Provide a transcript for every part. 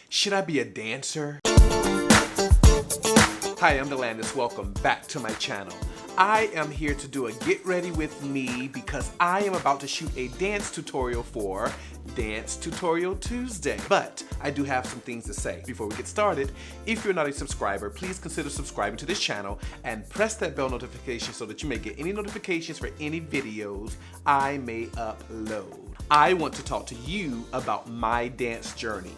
Should I be a dancer? Hi, I'm Delandis. Welcome back to my channel. I am here to do a get ready with me because I am about to shoot a dance tutorial for Dance Tutorial Tuesday. But I do have some things to say. Before we get started, if you're not a subscriber, please consider subscribing to this channel and press that bell notification so that you may get any notifications for any videos I may upload. I want to talk to you about my dance journey,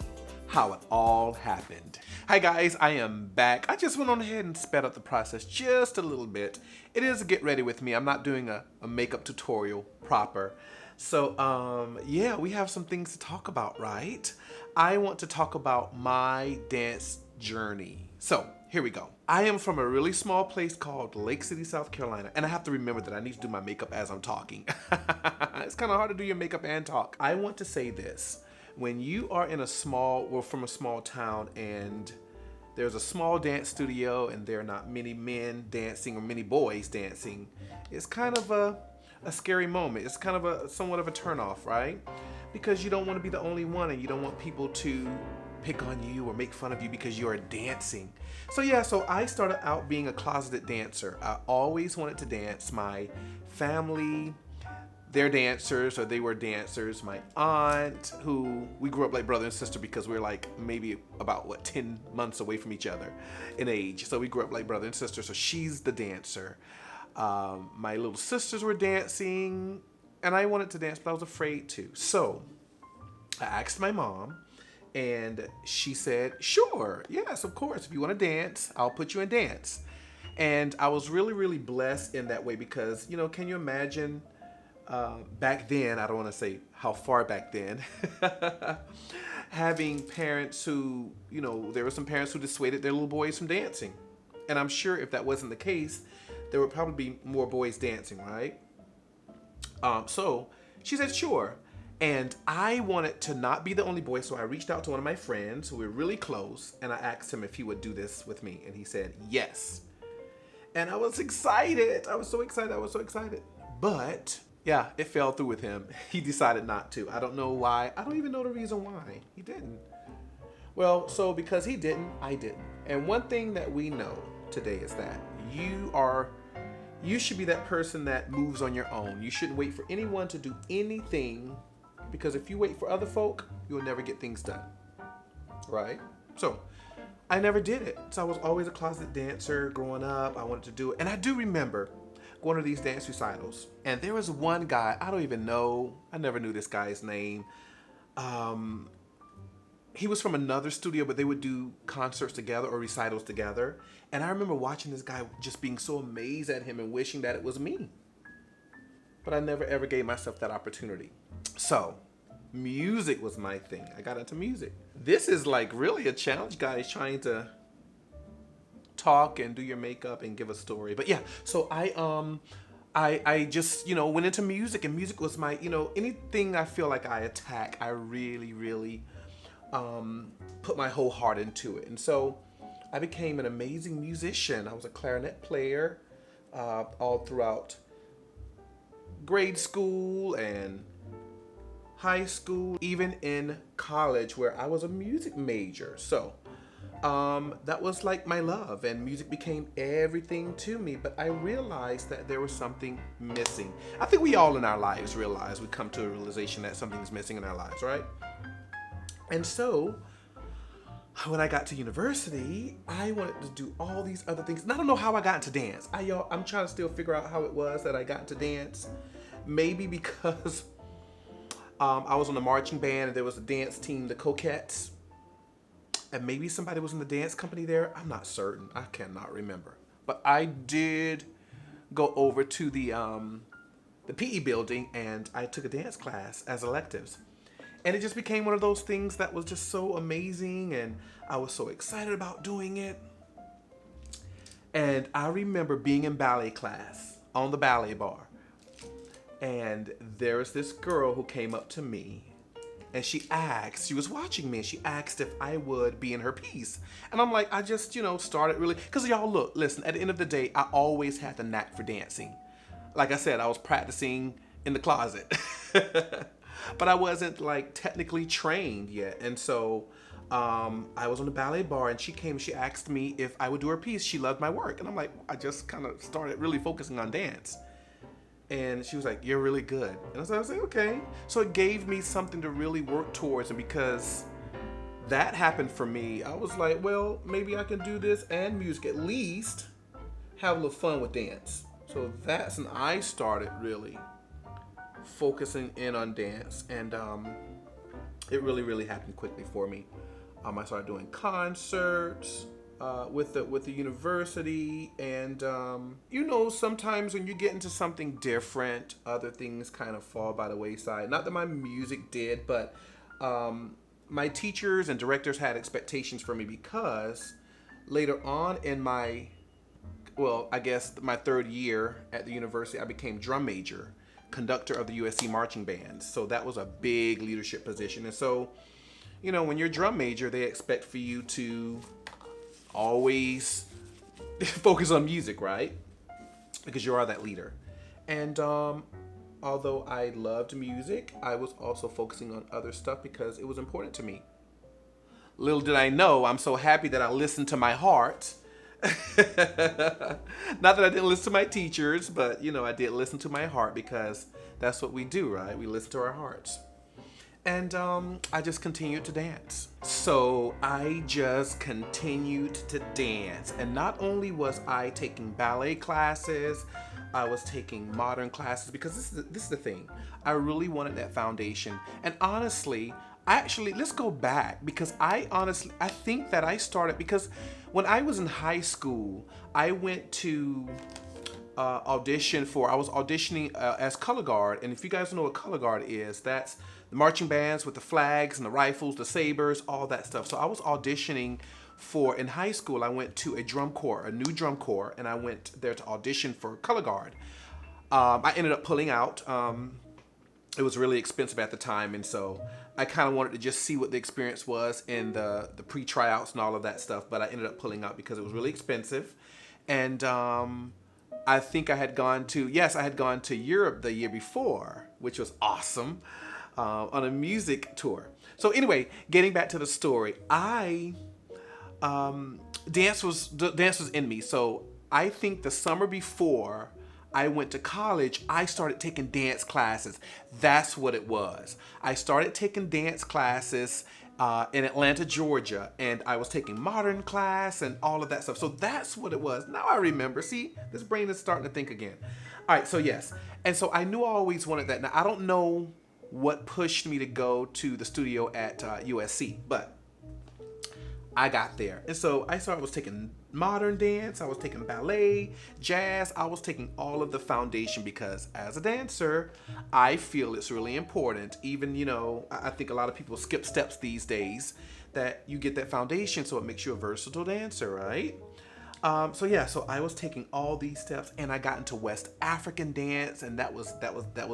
how it all happened. Hi guys, I am back. I just went on ahead and sped up the process just a little bit. It is a get ready with me. I'm not doing a makeup tutorial proper. So yeah, we have some things to talk about, right? I want to talk about my dance journey. So here we go. I am from a really small place called Lake City, South Carolina. And I have to remember that I need to do my makeup as I'm talking. It's kind of hard to do your makeup and talk. I want to say this. When you are in from a small town and there's a small dance studio and there are not many men dancing or many boys dancing, it's kind of a scary moment. It's kind of somewhat of a turnoff, right? Because you don't want to be the only one and you don't want people to pick on you or make fun of you because you are dancing. So yeah, so I started out being a closeted dancer. I always wanted to dance. My family, they're dancers, or they were dancers. My aunt, who we grew up like brother and sister because we were like maybe about 10 months away from each other in age. So we grew up like brother and sister. So she's the dancer. My little sisters were dancing, and I wanted to dance, but I was afraid to. So I asked my mom, and she said, "Sure, yes, of course. If you want to dance, I'll put you in dance." And I was really, really blessed in that way because, you know, can you imagine? Back then, I don't want to say how far back then, having parents who, you know, there were some parents who dissuaded their little boys from dancing. And I'm sure if that wasn't the case, there would probably be more boys dancing, right? So she said, sure. And I wanted to not be the only boy, so I reached out to one of my friends who were really close, and I asked him if he would do this with me. And he said, yes. And I was excited. I was so excited. But yeah, it fell through with him. He decided not to. I don't know why. I don't even know the reason why. He didn't. Well, so because he didn't, I didn't. And one thing that we know today is that you should be that person that moves on your own. You shouldn't wait for anyone to do anything, because if you wait for other folk, you'll never get things done. Right? So I never did it. So I was always a closet dancer growing up. I wanted to do it. And I do remember going to these dance recitals, and there was one guy, I don't even know, I never knew this guy's name. He was from another studio, but they would do concerts together or recitals together. And I remember watching this guy, just being so amazed at him and wishing that it was me. But I never ever gave myself that opportunity. So music was my thing. I got into music. This is like really a challenge, guys, trying to talk and do your makeup and give a story. But yeah, so I just, you know, went into music, and music was my, you know, anything I feel like I attack, I really put my whole heart into it. And so I became an amazing musician. I was a clarinet player all throughout grade school and high school, even in college where I was a music major. So that was like my love, and music became everything to me. But I realized that there was something missing. I think we all in our lives realize, we come to a realization that something's missing in our lives, right? And so when I got to university, I wanted to do all these other things. And I don't know how I got into dance. I'm trying to still figure out how it was that I got into dance. Maybe because I was on the marching band and there was a dance team, the Coquettes. And maybe somebody was in the dance company there. I'm not certain. I cannot remember. But I did go over to the PE building, and I took a dance class as electives. And it just became one of those things that was just so amazing, and I was so excited about doing it. And I remember being in ballet class on the ballet bar. And there was this girl who came up to me, and she was watching me, and she asked if I would be in her piece. And I'm like, I just, you know, started really, because y'all listen, at the end of the day, I always had the knack for dancing. Like I said, I was practicing in the closet, but I wasn't like technically trained yet. And so I was on the ballet bar, and she came. She asked me if I would do her piece. She loved my work, and I'm like, I just kind of started really focusing on dance. And she was like, "You're really good." And so I was like, "Okay." So it gave me something to really work towards, and because that happened for me, I was like, well, maybe I can do this and music, at least have a little fun with dance. So that's when I started really focusing in on dance, and it really happened quickly for me. I started doing concerts with the university, and sometimes when you get into something different, other things kind of fall by the wayside. Not that my music did, but my teachers and directors had expectations for me, because later on in my third year at the university, I became drum major, conductor of the USC marching band. So that was a big leadership position. And so, when you're drum major, they expect for you to always focus on music, right? Because you are that leader. And although I loved music, I was also focusing on other stuff because it was important to me. Little did I know, I'm so happy that I listened to my heart. Not that I didn't listen to my teachers, but I did listen to my heart, because that's what we do, right? We listen to our hearts. And I just continued to dance. So I just continued to dance. And not only was I taking ballet classes, I was taking modern classes, because this is the thing. I really wanted that foundation. And honestly, let's go back, because I think that I started because when I was in high school, I went to I was auditioning as color guard. And if you guys know what color guard is, that's the marching bands with the flags and the rifles, the sabers, all that stuff. So I was auditioning in high school. I went to a new drum corps, and I went there to audition for color guard. I ended up pulling out. It was really expensive at the time, and so I kind of wanted to just see what the experience was in the pre-tryouts and all of that stuff, but I ended up pulling out because it was really expensive. And I think I had gone to Europe the year before, which was awesome, on a music tour. So anyway, getting back to the story, dance was in me. So I think the summer before I went to college, I started taking dance classes. That's what it was. I started taking dance classes in Atlanta, Georgia, and I was taking modern class and all of that stuff. So that's what it was. Now I remember. See, this brain is starting to think again. All right, so yes. And so I knew I always wanted that. Now, I don't know what pushed me to go to the studio at USC, but I got there. And so I was taking modern dance, I was taking ballet, jazz, I was taking all of the foundation, because as a dancer, I feel it's really important. Even, I think a lot of people skip steps these days, that you get that foundation so it makes you a versatile dancer, right? So I was taking all these steps, and I got into West African dance, and that was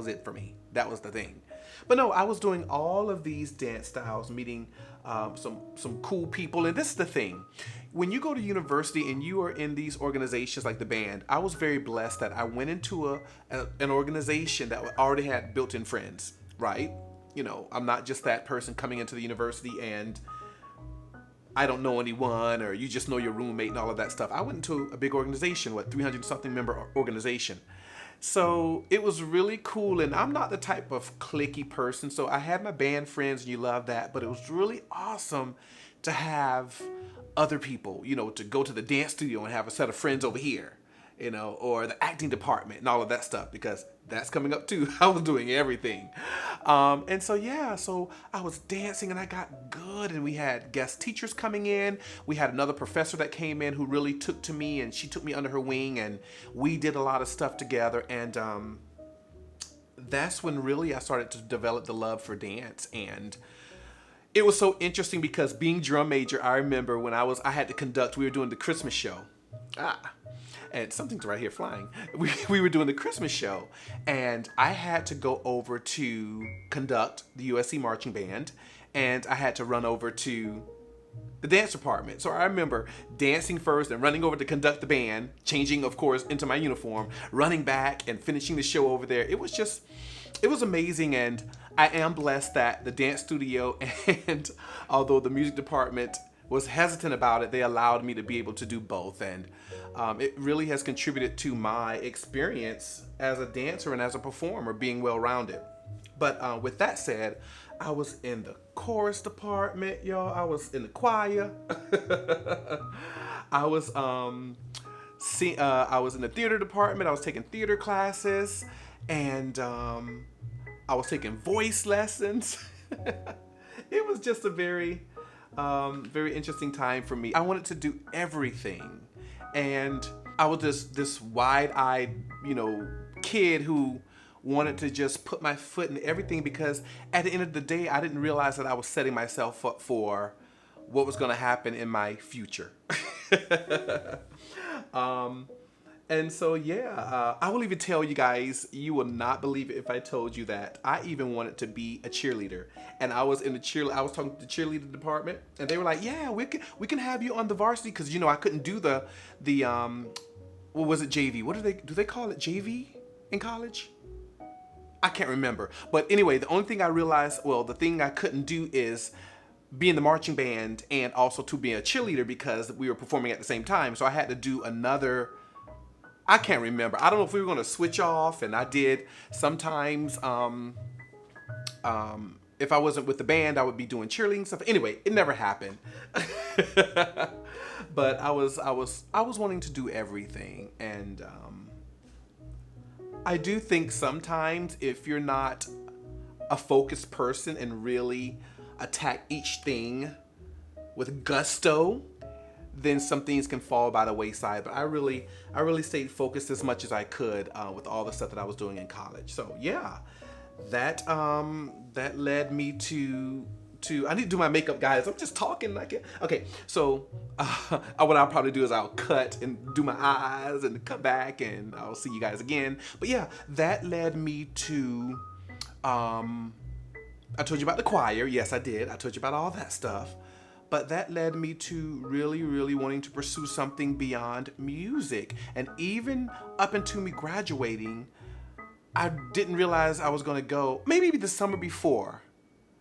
it for me. That was the thing. But no, I was doing all of these dance styles, meeting some cool people. And this is the thing. When you go to university and you are in these organizations like the band, I was very blessed that I went into an organization that already had built-in friends, right? I'm not just that person coming into the university and I don't know anyone, or you just know your roommate and all of that stuff. I went into a big organization, 300-something member organization. So it was really cool, and I'm not the type of cliquey person, so I had my band friends, and you love that, but it was really awesome to have other people, to go to the dance studio and have a set of friends over here, or the acting department and all of that stuff, because that's coming up too. I was doing everything. And so I was dancing and I got good, and we had guest teachers coming in. We had another professor that came in who really took to me, and she took me under her wing, and we did a lot of stuff together. And that's when really I started to develop the love for dance. And it was so interesting because being drum major, I remember when I had to conduct, we were doing the Christmas show. And something's right here flying. We were doing the Christmas show, and I had to go over to conduct the USC marching band, and I had to run over to the dance department. So I remember dancing first and running over to conduct the band, changing, of course, into my uniform, running back and finishing the show over there. It was amazing, and I am blessed that the dance studio and although the music department was hesitant about it, they allowed me to be able to do both. And it really has contributed to my experience as a dancer and as a performer, being well-rounded. But with that said, I was in the chorus department, y'all. I was in the choir. I was I was in the theater department. I was taking theater classes, and I was taking voice lessons. It was just a very interesting time for me. I wanted to do everything, and I was this wide-eyed, kid who wanted to just put my foot in everything, because at the end of the day, I didn't realize that I was setting myself up for what was going to happen in my future. And so, I will even tell you guys, you will not believe it if I told you that I even wanted to be a cheerleader. And I was in the I was talking to the cheerleader department, and they were like, yeah, we can have you on the varsity, because I couldn't do the what was it, JV? What do they call it, JV in college? I can't remember. But anyway, the only thing I realized, the thing I couldn't do is be in the marching band and also to be a cheerleader, because we were performing at the same time. So I had to do another, I can't remember. I don't know if we were going to switch off, and I did. Sometimes if I wasn't with the band, I would be doing cheerleading stuff. Anyway, it never happened. But I was wanting to do everything, and I do think sometimes if you're not a focused person and really attack each thing with gusto, then some things can fall by the wayside. But I really stayed focused as much as I could with all the stuff that I was doing in college. So yeah, that led me to I need to do my makeup, guys. I'm just talking like it. Okay, so what I'll probably do is I'll cut and do my eyes and come back, and I'll see you guys again. But yeah, that led me to I told you about the choir. Yes, I did. I told you about all that stuff. But that led me to really, really wanting to pursue something beyond music. And even up until me graduating, I didn't realize I was going to go, maybe the summer before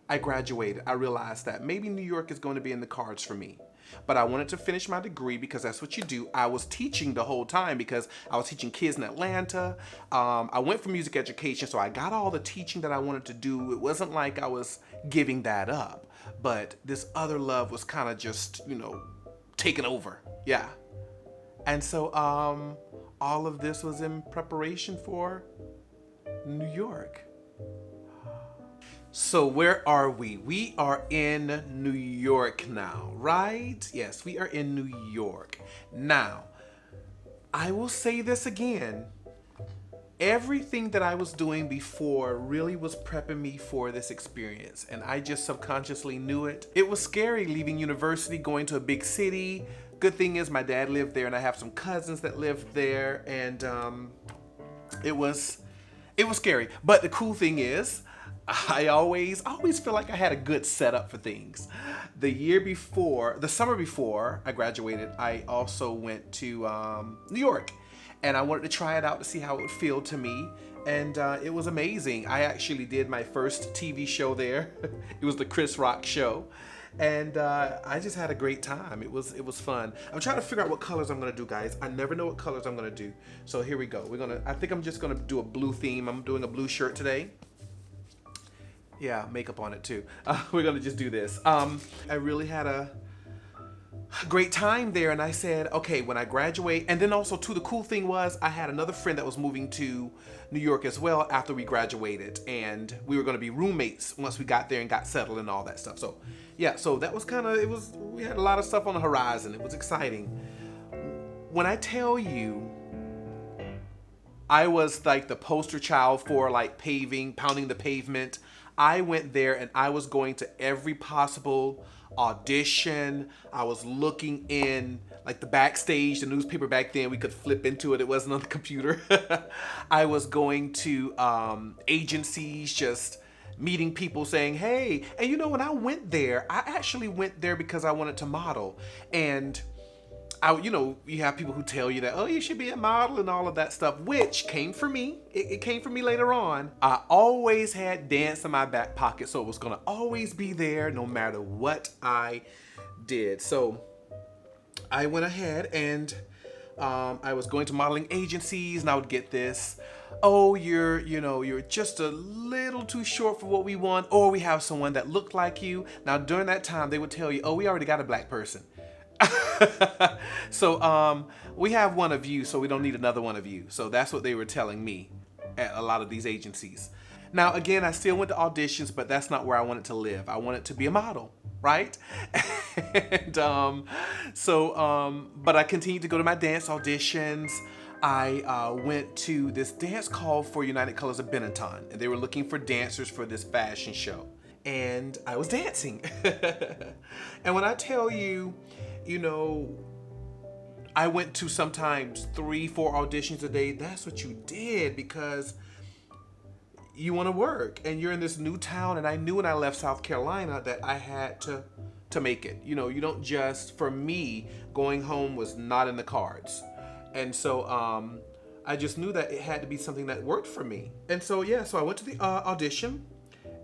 I graduated, I realized that maybe New York is going to be in the cards for me. But I wanted to finish my degree, because that's what you do. I was teaching the whole time, because I was teaching kids in Atlanta. I went for music education, so I got all the teaching that I wanted to do. It wasn't like I was giving that up, but this other love was kind of just, taking over. Yeah. And so all of this was in preparation for New York. So where are we? We are in New York now, right? Yes, we are in New York. Now, I will say this again. Everything that I was doing before really was prepping me for this experience, and I just subconsciously knew it. It was scary leaving university, going to a big city. Good thing is my dad lived there, and I have some cousins that lived there, and it was scary. But the cool thing is, I always feel like I had a good setup for things. The summer before I graduated, I also went to New York, and I wanted to try it out to see how it would feel to me. And it was amazing. I actually did my first TV show there. It was the Chris Rock show. And I just had a great time. It was fun. I'm trying to figure out what colors I'm gonna do, guys. I never know what colors I'm gonna do. So here we go. I think I'm just gonna do a blue theme. I'm doing a blue shirt today. Yeah, makeup on it too. We're gonna just do this. I really had a great time there, and I said, okay, when I graduate, and then also too, the cool thing was I had another friend that was moving to New York as well after we graduated, and we were gonna be roommates once we got there and got settled and all that stuff. So yeah, so that was we had a lot of stuff on the horizon. It was exciting. When I tell you, I was like the poster child for like pounding the pavement. I went there and I was going to every possible audition. I was looking in like the backstage, the newspaper back then, we could flip into it. It wasn't on the computer. I was going to agencies, just meeting people saying, hey, and when I went there, I actually went there because I wanted to model. And you have people who tell you that, oh, you should be a model and all of that stuff, which came for me. It came for me later on. I always had dance in my back pocket, so it was gonna always be there no matter what I did. So I went ahead and I was going to modeling agencies, and I would get this, oh, you're just a little too short for what we want, or we have someone that looked like you. Now during that time, they would tell you, oh, we already got a black person. So we have one of you, so we don't need another one of you. So that's what they were telling me at a lot of these agencies. Now again, I still went to auditions, but that's not where I wanted to live. I wanted to be a model, right? And but I continued to go to my dance auditions. I went to this dance call for United Colors of Benetton, and they were looking for dancers for this fashion show. And I was dancing. And when I tell you, I went to sometimes 3-4 auditions a day, that's what you did, because you want to work and you're in this new town. And I knew when I left South Carolina that I had to make it. You don't just, for me, going home was not in the cards. And so I just knew that it had to be something that worked for me. And so, so I went to the audition,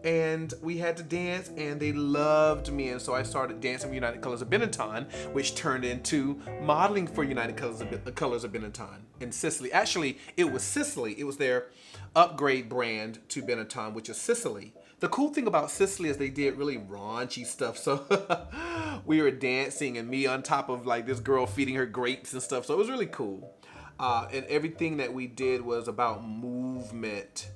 and we had to dance, and they loved me. And so I started dancing for United Colors of Benetton, which turned into modeling for United Colors of Benetton in Sicily. Actually, it was Sicily. It was their upgrade brand to Benetton, which is Sicily. The cool thing about Sicily is they did really raunchy stuff. So we were dancing, and me on top of like this girl feeding her grapes and stuff. So it was really cool. And everything that we did was about movement.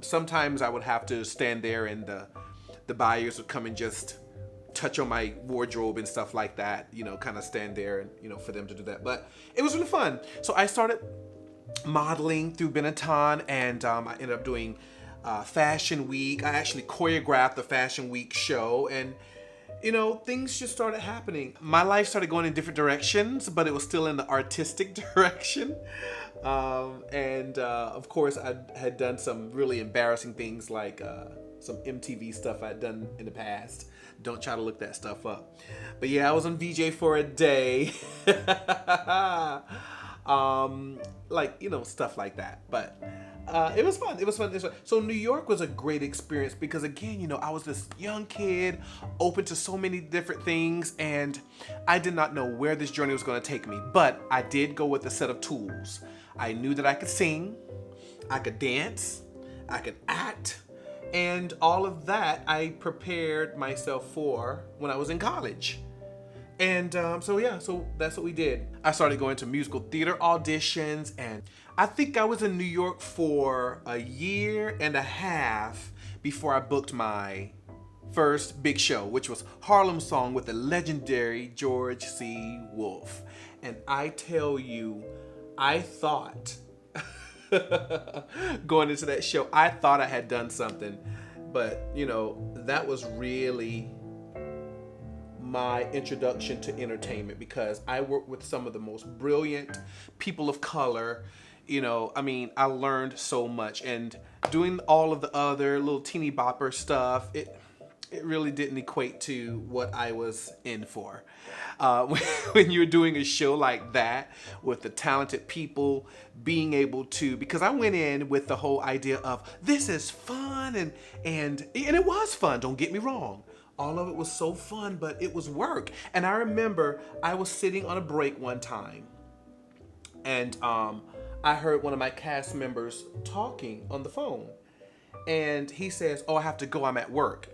Sometimes I would have to stand there, and the buyers would come and just touch on my wardrobe and stuff like that, kind of stand there and, for them to do that. But it was really fun. So I started modeling through Benetton, and I ended up doing Fashion Week. I actually choreographed the Fashion Week show, and things just started happening. My life started going in different directions, but it was still in the artistic direction. Of course, I had done some really embarrassing things, like some MTV stuff I'd done in the past. Don't try to look that stuff up. But yeah, I was on VJ for a day. Stuff like that. But it was fun. It was fun. So New York was a great experience because, again, I was this young kid, open to so many different things, and I did not know where this journey was going to take me. But I did go with a set of tools. I knew that I could sing, I could dance, I could act, and all of that I prepared myself for when I was in college. And so that's what we did. I started going to musical theater auditions, and I think I was in New York for a year and a half before I booked my first big show, which was Harlem Song with the legendary George C. Wolfe. And I tell you, I thought, going into that show, I thought I had done something, but that was really my introduction to entertainment, because I worked with some of the most brilliant people of color. I learned so much, and doing all of the other little teeny bopper stuff, it really didn't equate to what I was in for. When you're doing a show like that with the talented people, being able to, because I went in with the whole idea of this is fun, and it was fun, don't get me wrong. All of it was so fun, but it was work. And I remember I was sitting on a break one time, and I heard one of my cast members talking on the phone, and he says, "Oh, I have to go, I'm at work."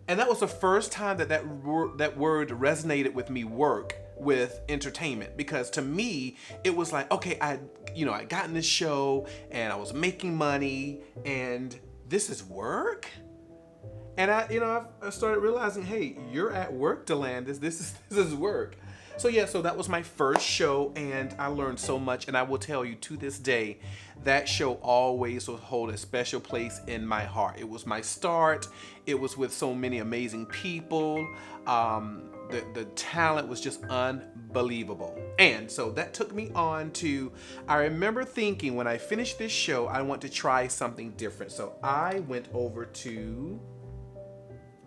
And that was the first time that word resonated with me, work, with entertainment. Because to me, it was like, okay, I got in this show, and I was making money, and this is work? And I started realizing, hey, you're at work, Delandis. This is work. So that was my first show, and I learned so much. And I will tell you, to this day, that show always will hold a special place in my heart. It was my start. It was with so many amazing people. The talent was just unbelievable. And so that took me on to, I remember thinking when I finished this show, I want to try something different. So I went over to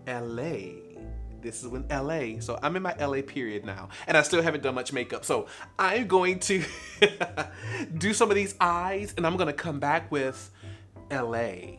LA this is when LA. So I'm in my LA period now. And I still haven't done much makeup. So I'm going to do some of these eyes and I'm going to come back with LA.